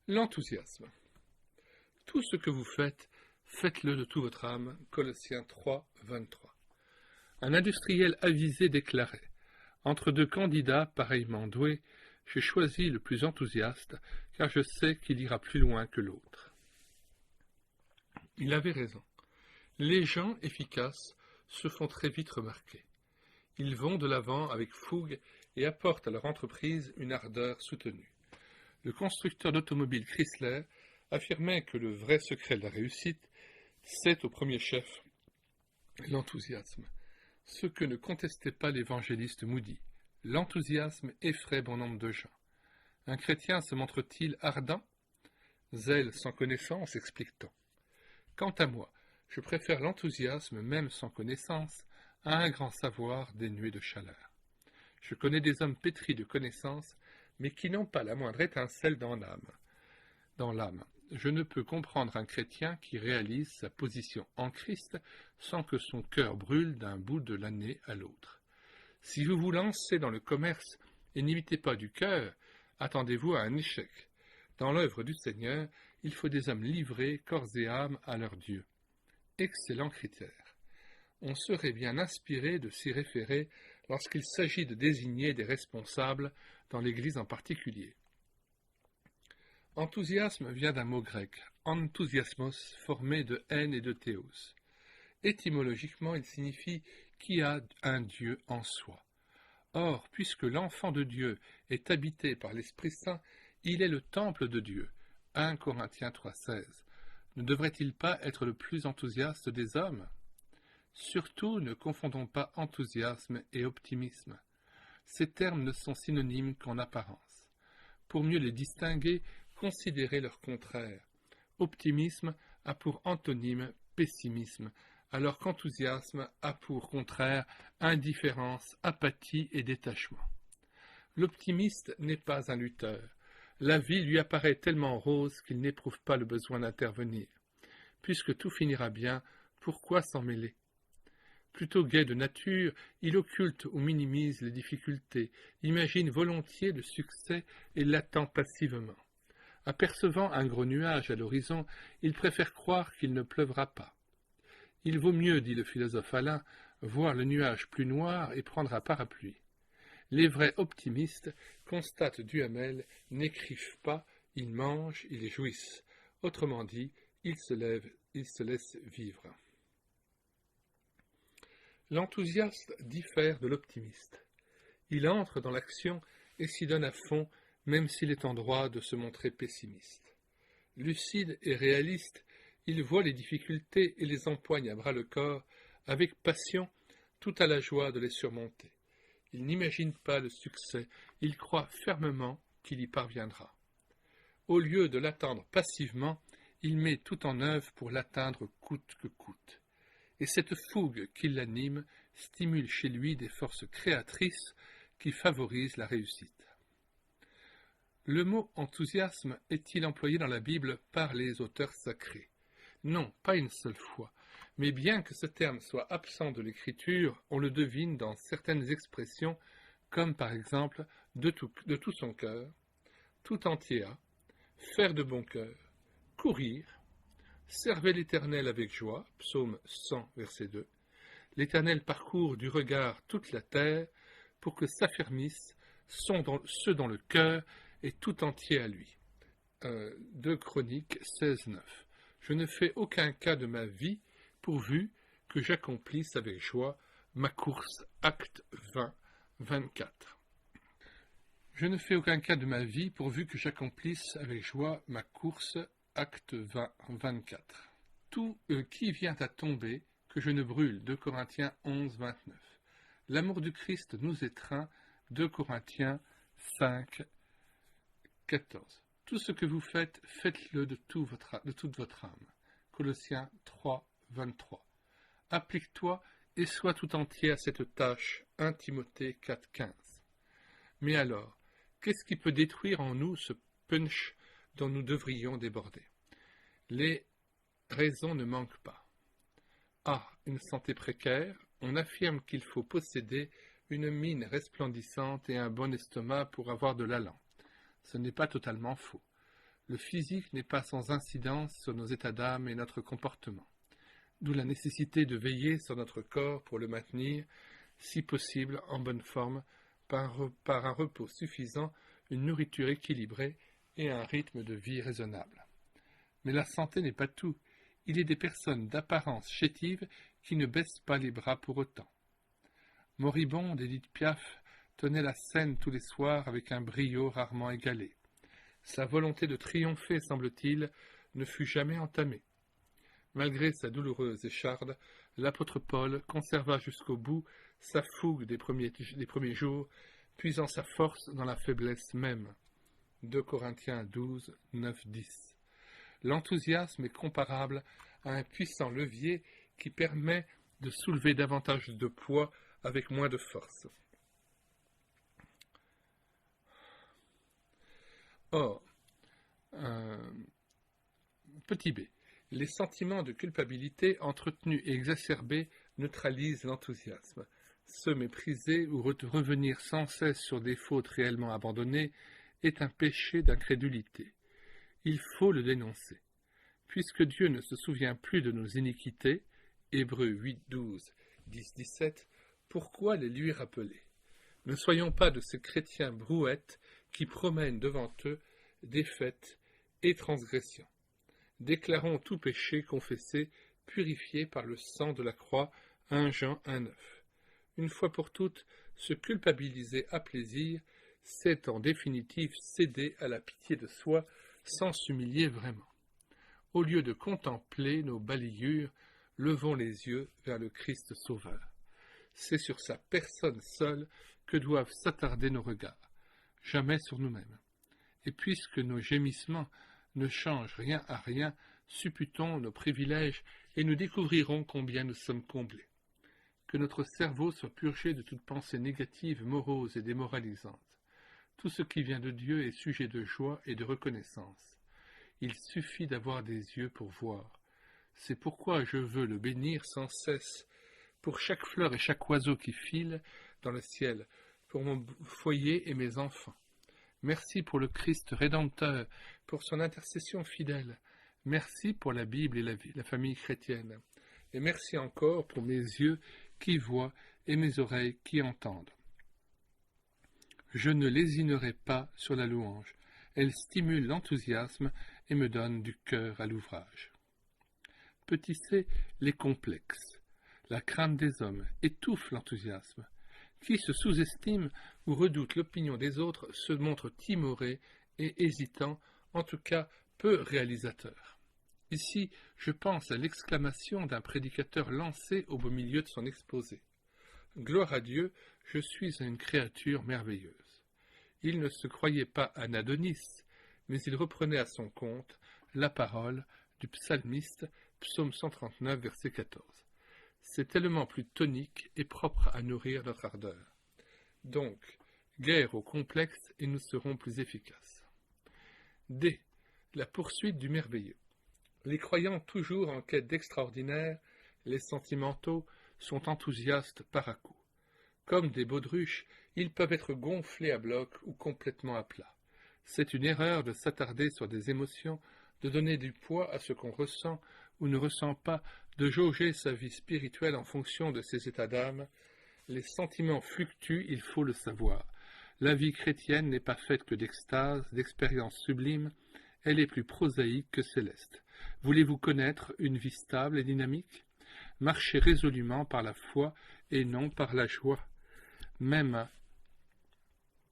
L'enthousiasme. Tout ce que vous faites, faites-le de toute votre âme. Colossiens 3, 23. Un industriel avisé déclarait « Entre deux candidats pareillement doués, j'ai choisi le plus enthousiaste, car je sais qu'il ira plus loin que l'autre. » Il avait raison. Les gens efficaces se font très vite remarquer. Ils vont de l'avant avec fougue et apportent à leur entreprise une ardeur soutenue. Le constructeur d'automobiles Chrysler affirmait que le vrai secret de la réussite, c'est au premier chef l'enthousiasme. Ce que ne contestait pas l'évangéliste Moody. L'enthousiasme effraie bon nombre de gens. Un chrétien se montre-t-il ardent? Zèle sans connaissance, explique-t-on. Quant à moi, je préfère l'enthousiasme, même sans connaissance, à un grand savoir dénué de chaleur. Je connais des hommes pétris de connaissances, mais qui n'ont pas la moindre étincelle dans l'âme. Je ne peux comprendre un chrétien qui réalise sa position en Christ sans que son cœur brûle d'un bout de l'année à l'autre. Si vous vous lancez dans le commerce et n'imitez pas du cœur, attendez-vous à un échec. Dans l'œuvre du Seigneur, il faut des hommes livrés, corps et âme, à leur Dieu. Excellent critère. On serait bien inspiré de s'y référer lorsqu'il s'agit de désigner des responsables dans l'Église en particulier. Enthousiasme vient d'un mot grec, enthousiasmos, formé de haine et de théos. Étymologiquement, il signifie « qui a un Dieu en soi ». Or, puisque l'enfant de Dieu est habité par l'Esprit Saint, il est le temple de Dieu. 1 Corinthiens 3,16. Ne devrait-il pas être le plus enthousiaste des hommes? Surtout, ne confondons pas enthousiasme et optimisme. Ces termes ne sont synonymes qu'en apparence. Pour mieux les distinguer, considérez leur contraire. Optimisme a pour antonyme pessimisme, alors qu'enthousiasme a pour contraire indifférence, apathie et détachement. L'optimiste n'est pas un lutteur. La vie lui apparaît tellement rose qu'il n'éprouve pas le besoin d'intervenir. Puisque tout finira bien, pourquoi s'en mêler? Plutôt gai de nature, il occulte ou minimise les difficultés, imagine volontiers le succès et l'attend passivement. Apercevant un gros nuage à l'horizon, il préfère croire qu'il ne pleuvra pas. Il vaut mieux, dit le philosophe Alain, voir le nuage plus noir et prendre un parapluie. Les vrais optimistes, constate Duhamel, n'écrivent pas, ils mangent, ils jouissent. Autrement dit, ils se lèvent, ils se laissent vivre. L'enthousiaste diffère de l'optimiste. Il entre dans l'action et s'y donne à fond, même s'il est en droit de se montrer pessimiste. Lucide et réaliste, il voit les difficultés et les empoigne à bras-le-corps, avec passion, tout à la joie de les surmonter. Il n'imagine pas le succès, il croit fermement qu'il y parviendra. Au lieu de l'attendre passivement, il met tout en œuvre pour l'atteindre coûte que coûte. Et cette fougue qui l'anime stimule chez lui des forces créatrices qui favorisent la réussite. Le mot enthousiasme est-il employé dans la Bible par les auteurs sacrés? Non, pas une seule fois. Mais bien que ce terme soit absent de l'écriture, on le devine dans certaines expressions, comme par exemple de tout son cœur, tout entier à, faire de bon cœur, courir, servez l'Éternel avec joie, psaume 100, verset 2, l'Éternel parcourt du regard toute la terre pour que s'affermissent ceux dont le cœur est tout entier à lui. 2 Chroniques 16, 9. Je ne fais aucun cas de ma vie pourvu que j'accomplisse avec joie ma course, acte 20, 24. Je ne fais aucun cas de ma vie pourvu que j'accomplisse avec joie ma course, acte 20, 24. Tout qui vient à tomber, que je ne brûle, 2 Corinthiens 11, 29. L'amour du Christ nous étreint, 2 Corinthiens 5, 14. Tout ce que vous faites, faites-le de toute votre âme. Colossiens 3, 23. Applique-toi et sois tout entier à cette tâche. 1 Timothée 4, 15. Mais alors, qu'est-ce qui peut détruire en nous ce punch dont nous devrions déborder? Les raisons ne manquent pas. A. Une santé précaire. On affirme qu'il faut posséder une mine resplendissante et un bon estomac pour avoir de l'allant. Ce n'est pas totalement faux. Le physique n'est pas sans incidence sur nos états d'âme et notre comportement, d'où la nécessité de veiller sur notre corps pour le maintenir, si possible en bonne forme, par un repos suffisant, une nourriture équilibrée et un rythme de vie raisonnable. Mais la santé n'est pas tout. Il y a des personnes d'apparence chétive qui ne baissent pas les bras pour autant. Moribonde, Édith Piaf tenait la scène tous les soirs avec un brio rarement égalé. Sa volonté de triompher, semble-t-il, ne fut jamais entamée. Malgré sa douloureuse écharde, l'apôtre Paul conserva jusqu'au bout sa fougue des premiers jours, puisant sa force dans la faiblesse même. 2 Corinthiens 12, 9, 10. L'enthousiasme est comparable à un puissant levier qui permet de soulever davantage de poids avec moins de force. Or, petit b, les sentiments de culpabilité entretenus et exacerbés neutralisent l'enthousiasme. Se mépriser ou revenir sans cesse sur des fautes réellement abandonnées est un péché d'incrédulité. Il faut le dénoncer. Puisque Dieu ne se souvient plus de nos iniquités, Hébreux 8, 12, 10, 17, pourquoi les lui rappeler? Ne soyons pas de ces chrétiens brouettes qui promènent devant eux défaites et transgressions. Déclarons tout péché confessé, purifié par le sang de la croix, 1 Jean 1, 9. Une fois pour toutes, se culpabiliser à plaisir, c'est en définitive céder à la pitié de soi sans s'humilier vraiment. Au lieu de contempler nos balayures, levons les yeux vers le Christ Sauveur. C'est sur sa personne seule que doivent s'attarder nos regards, jamais sur nous-mêmes. Et puisque nos gémissements ne changent rien à rien, supputons nos privilèges et nous découvrirons combien nous sommes comblés. Que notre cerveau soit purgé de toute pensée négative, morose et démoralisante. Tout ce qui vient de Dieu est sujet de joie et de reconnaissance. Il suffit d'avoir des yeux pour voir. C'est pourquoi je veux le bénir sans cesse, pour chaque fleur et chaque oiseau qui file dans le ciel, pour mon foyer et mes enfants. Merci pour le Christ Rédempteur, pour son intercession fidèle. Merci pour la Bible et la famille chrétienne. Et merci encore pour mes yeux qui voient et mes oreilles qui entendent. Je ne lésinerai pas sur la louange. Elle stimule l'enthousiasme et me donne du cœur à l'ouvrage. Petit c, les complexes. La crainte des hommes étouffe l'enthousiasme. Qui se sous-estime ou redoute l'opinion des autres se montre timoré et hésitant, en tout cas peu réalisateur. Ici, je pense à l'exclamation d'un prédicateur lancé au beau milieu de son exposé. Gloire à Dieu, je suis une créature merveilleuse. Il ne se croyait pas un Adonis, mais il reprenait à son compte la parole du psalmiste, psaume 139, verset 14. C'est tellement plus tonique et propre à nourrir notre ardeur. Donc, guerre au complexe et nous serons plus efficaces. D. La poursuite du merveilleux. Les croyants toujours en quête d'extraordinaire, les sentimentaux, sont enthousiastes par à coup. Comme des baudruches, ils peuvent être gonflés à bloc ou complètement à plat. C'est une erreur de s'attarder sur des émotions, de donner du poids à ce qu'on ressent ou ne ressent pas, de jauger sa vie spirituelle en fonction de ses états d'âme. Les sentiments fluctuent, il faut le savoir. La vie chrétienne n'est pas faite que d'extase, d'expériences sublimes, elle est plus prosaïque que céleste. Voulez-vous connaître une vie stable et dynamique? Marchez résolument par la foi et non par la joie, même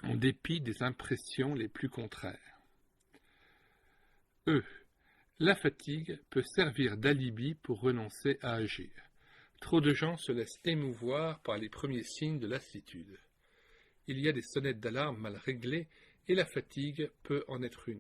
en dépit des impressions les plus contraires. La fatigue peut servir d'alibi pour renoncer à agir. Trop de gens se laissent émouvoir par les premiers signes de lassitude. Il y a des sonnettes d'alarme mal réglées et la fatigue peut en être une.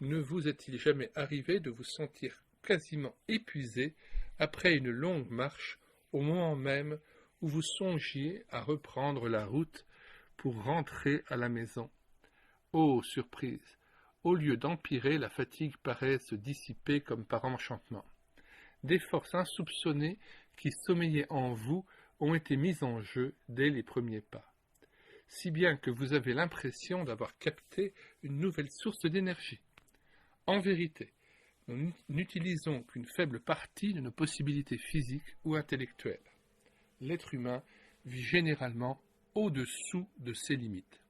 Ne vous est-il jamais arrivé de vous sentir quasiment épuisé après une longue marche au moment même où vous songiez à reprendre la route pour rentrer à la maison? Oh, surprise! Au lieu d'empirer, la fatigue paraît se dissiper comme par enchantement. Des forces insoupçonnées qui sommeillaient en vous ont été mises en jeu dès les premiers pas, si bien que vous avez l'impression d'avoir capté une nouvelle source d'énergie. En vérité, nous n'utilisons qu'une faible partie de nos possibilités physiques ou intellectuelles. L'être humain vit généralement au-dessous de ses limites.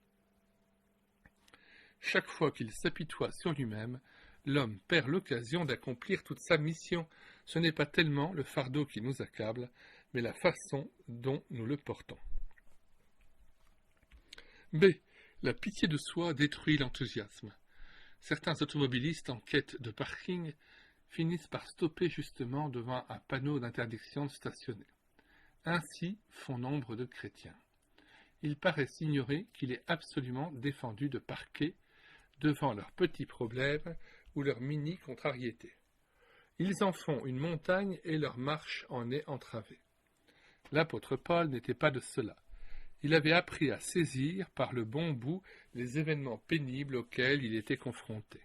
Chaque fois qu'il s'apitoie sur lui-même, l'homme perd l'occasion d'accomplir toute sa mission. Ce n'est pas tellement le fardeau qui nous accable, mais la façon dont nous le portons. B. La pitié de soi détruit l'enthousiasme. Certains automobilistes en quête de parking finissent par stopper justement devant un panneau d'interdiction de stationner. Ainsi font nombre de chrétiens. Ils paraissent ignorer qu'il est absolument défendu de parquer devant leurs petits problèmes ou leurs mini-contrariétés. Ils en font une montagne et leur marche en est entravée. L'apôtre Paul n'était pas de cela. Il avait appris à saisir par le bon bout les événements pénibles auxquels il était confronté.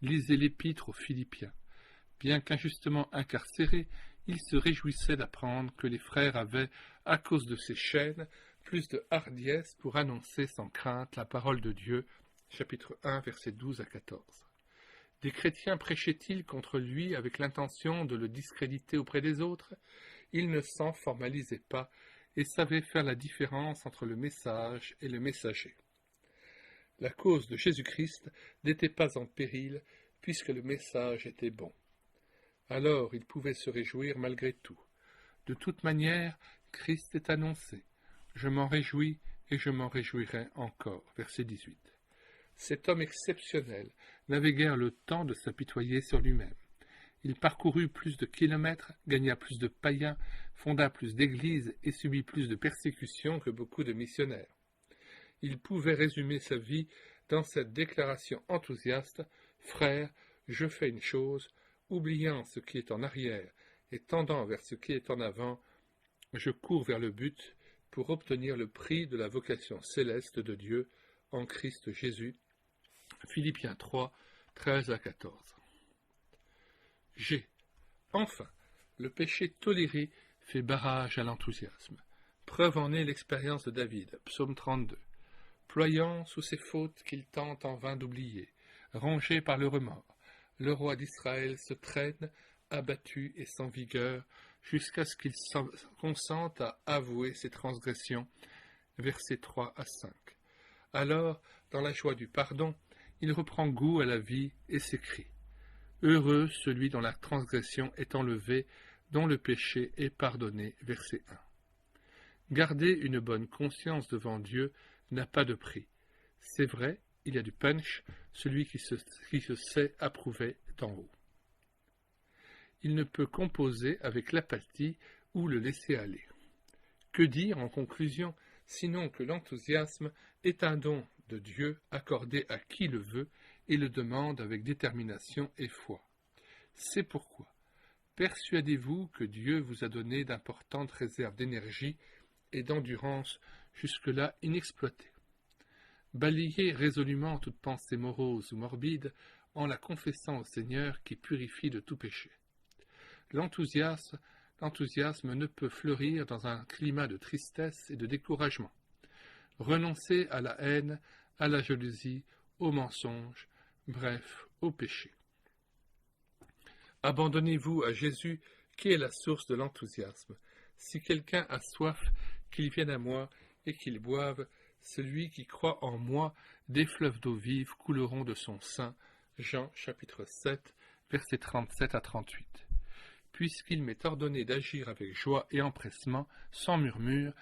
Lisez l'épître aux Philippiens. Bien qu'injustement incarcéré, il se réjouissait d'apprendre que les frères avaient, à cause de ces chaînes, plus de hardiesse pour annoncer sans crainte la parole de Dieu, chapitre 1, versets 12 à 14. Des chrétiens prêchaient-ils contre lui avec l'intention de le discréditer auprès des autres? Il ne s'en formalisait pas et savait faire la différence entre le message et le messager. La cause de Jésus-Christ n'était pas en péril, puisque le message était bon. Alors il pouvait se réjouir malgré tout. De toute manière, Christ est annoncé. Je m'en réjouis et je m'en réjouirai encore. Verset 18. Cet homme exceptionnel n'avait guère le temps de s'apitoyer sur lui-même. Il parcourut plus de kilomètres, gagna plus de païens, fonda plus d'églises et subit plus de persécutions que beaucoup de missionnaires. Il pouvait résumer sa vie dans cette déclaration enthousiaste « Frères, je fais une chose, oubliant ce qui est en arrière et tendant vers ce qui est en avant, je cours vers le but pour obtenir le prix de la vocation céleste de Dieu en Christ Jésus. » Philippiens 3, 13 à 14. G. Enfin, le péché toléré fait barrage à l'enthousiasme. Preuve en est l'expérience de David, psaume 32. Ployant sous ses fautes qu'il tente en vain d'oublier, rongé par le remords, le roi d'Israël se traîne, abattu et sans vigueur, jusqu'à ce qu'il consente à avouer ses transgressions. Versets 3 à 5. Alors, dans la joie du pardon, il reprend goût à la vie et s'écrie. Heureux celui dont la transgression est enlevée, dont le péché est pardonné. Verset 1. Garder une bonne conscience devant Dieu n'a pas de prix. C'est vrai, il y a du punch, celui qui se sait approuvé d'en haut. Il ne peut composer avec l'apathie ou le laisser aller. Que dire en conclusion, sinon que l'enthousiasme est un don de Dieu accordé à qui le veut et le demande avec détermination et foi. C'est pourquoi persuadez-vous que Dieu vous a donné d'importantes réserves d'énergie et d'endurance jusque-là inexploitées. Balayez résolument toute pensée morose ou morbide en la confessant au Seigneur qui purifie de tout péché. L'enthousiasme ne peut fleurir dans un climat de tristesse et de découragement. Renoncez à la haine, à la jalousie, au mensonge, bref, au péché. Abandonnez-vous à Jésus qui est la source de l'enthousiasme. Si quelqu'un a soif, qu'il vienne à moi et qu'il boive. Celui qui croit en moi, des fleuves d'eau vive couleront de son sein. Jean chapitre 7, versets 37 à 38. Puisqu'il m'est ordonné d'agir avec joie et empressement, sans murmure,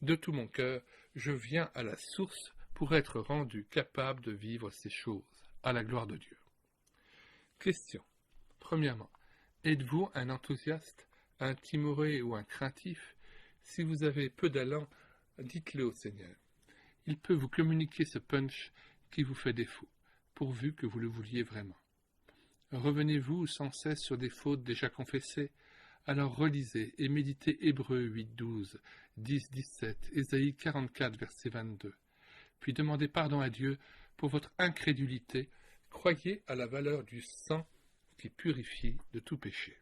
de tout mon cœur, je viens à la source pour être rendu capable de vivre ces choses, à la gloire de Dieu. Question. Premièrement, êtes-vous un enthousiaste, un timoré ou un craintif? Si vous avez peu d'allant, dites-le au Seigneur. Il peut vous communiquer ce punch qui vous fait défaut, pourvu que vous le vouliez vraiment. Revenez-vous sans cesse sur des fautes déjà confessées? Alors relisez et méditez Hébreux 8, 12, 10, 17, Ésaïe 44, verset 22. Puis demandez pardon à Dieu pour votre incrédulité. Croyez à la valeur du sang qui purifie de tout péché.